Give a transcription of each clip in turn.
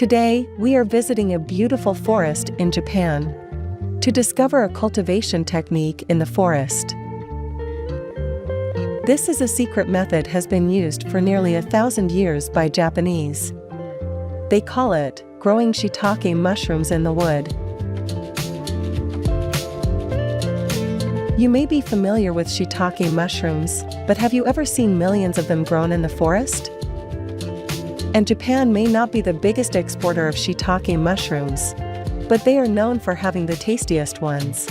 Today, we are visiting a beautiful forest in Japan to discover a cultivation technique in the forest. This is a secret method has been used for nearly 1,000 years by Japanese. They call it growing shiitake mushrooms in the wood. You may be familiar with shiitake mushrooms, but have you ever seen millions of them grown in the forest? And Japan may not be the biggest exporter of shiitake mushrooms, but they are known for having the tastiest ones.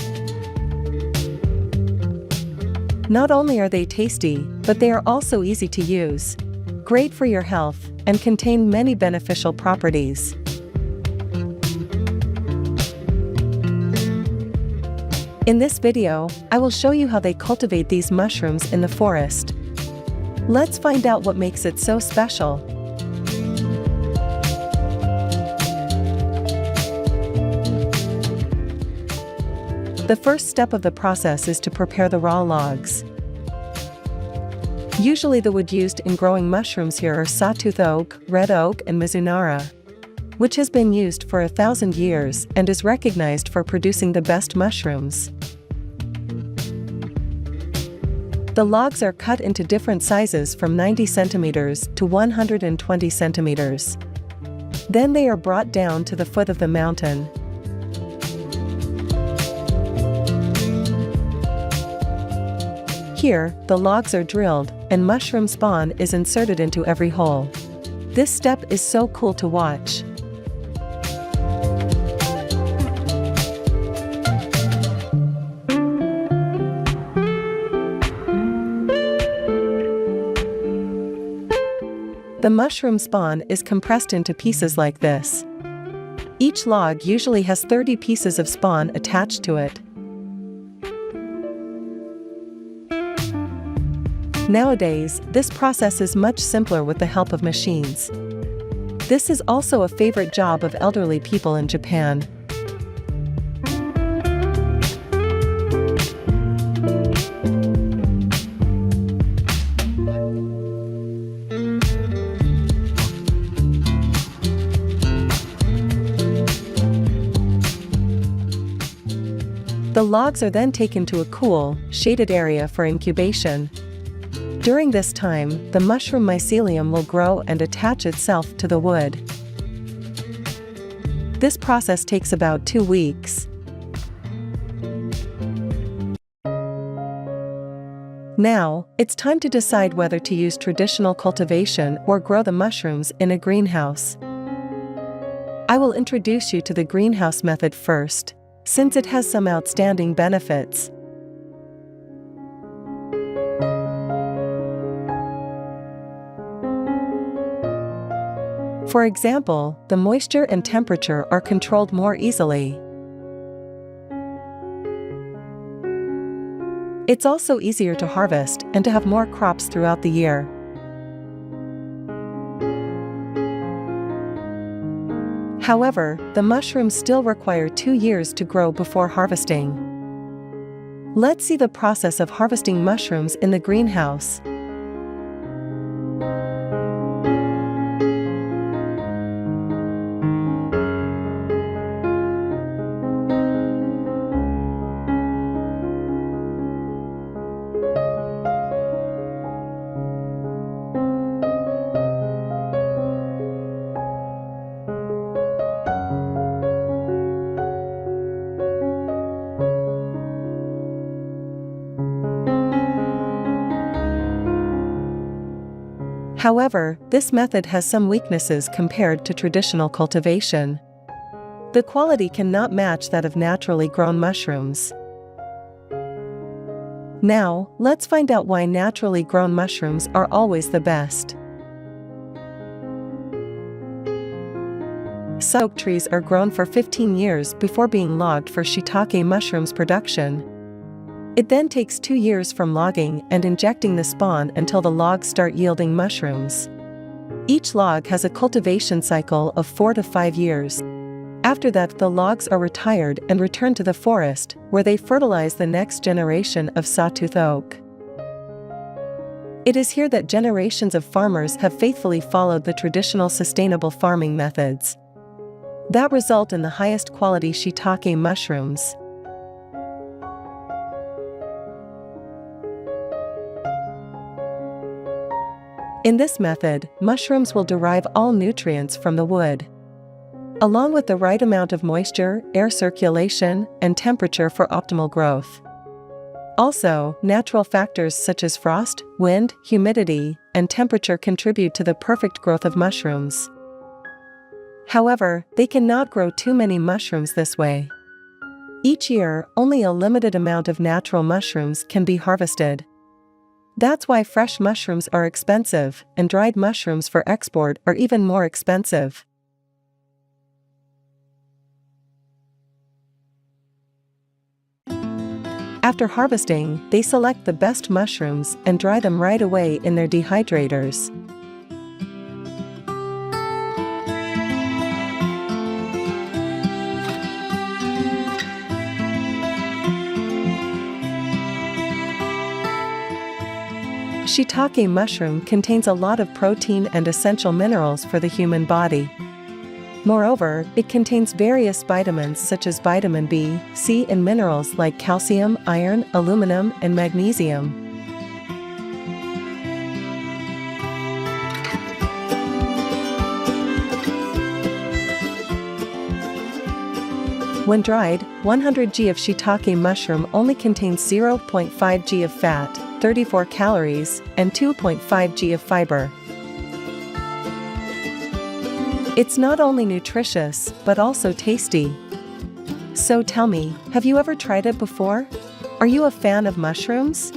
Not only are they tasty, but they are also easy to use, great for your health, and contain many beneficial properties. In this video, I will show you how they cultivate these mushrooms in the forest. Let's find out what makes it so special. The first step of the process is to prepare the raw logs. Usually the wood used in growing mushrooms here are sawtooth oak, red oak and Mizunara, which has been used for 1,000 years and is recognized for producing the best mushrooms. The logs are cut into different sizes from 90 centimeters to 120 centimeters. Then they are brought down to the foot of the mountain. Here, the logs are drilled, and mushroom spawn is inserted into every hole. This step is so cool to watch. The mushroom spawn is compressed into pieces like this. Each log usually has 30 pieces of spawn attached to it. Nowadays, this process is much simpler with the help of machines. This is also a favorite job of elderly people in Japan. The logs are then taken to a cool, shaded area for incubation. During this time, the mushroom mycelium will grow and attach itself to the wood. This process takes about 2 weeks. Now, it's time to decide whether to use traditional cultivation or grow the mushrooms in a greenhouse. I will introduce you to the greenhouse method first, since it has some outstanding benefits. For example, the moisture and temperature are controlled more easily. It's also easier to harvest and to have more crops throughout the year. However, the mushrooms still require 2 years to grow before harvesting. Let's see the process of harvesting mushrooms in the greenhouse. However, this method has some weaknesses compared to traditional cultivation. The quality cannot match that of naturally grown mushrooms. Now, let's find out why naturally grown mushrooms are always the best. Some oak trees are grown for 15 years before being logged for shiitake mushrooms production. It then takes 2 years from logging and injecting the spawn until the logs start yielding mushrooms. Each log has a cultivation cycle of 4 to 5 years. After that, the logs are retired and returned to the forest, where they fertilize the next generation of sawtooth oak. It is here that generations of farmers have faithfully followed the traditional sustainable farming methods. that result in the highest quality shiitake mushrooms. In this method, mushrooms will derive all nutrients from the wood, along with the right amount of moisture, air circulation, and temperature for optimal growth. Also, natural factors such as frost, wind, humidity, and temperature contribute to the perfect growth of mushrooms. However, they cannot grow too many mushrooms this way. Each year, only a limited amount of natural mushrooms can be harvested. That's why fresh mushrooms are expensive, and dried mushrooms for export are even more expensive. After harvesting, they select the best mushrooms and dry them right away in their dehydrators. Shiitake mushroom contains a lot of protein and essential minerals for the human body. Moreover, it contains various vitamins such as vitamin B, C, and minerals like calcium, iron, aluminum, and magnesium. When dried, 100 g of shiitake mushroom only contains 0.5 g of fat, 34 calories, and 2.5 g of fiber. It's not only nutritious, but also tasty. So tell me, have you ever tried it before? Are you a fan of mushrooms?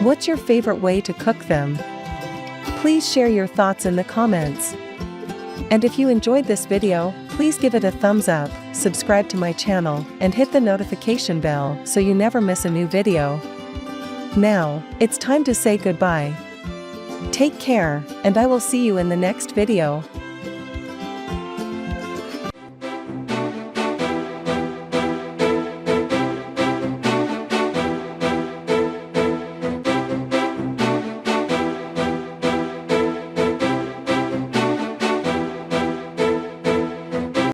What's your favorite way to cook them? Please share your thoughts in the comments. And if you enjoyed this video, please give it a thumbs up, subscribe to my channel, and hit the notification bell so you never miss a new video. Now, it's time to say goodbye. Take care, and I will see you in the next video.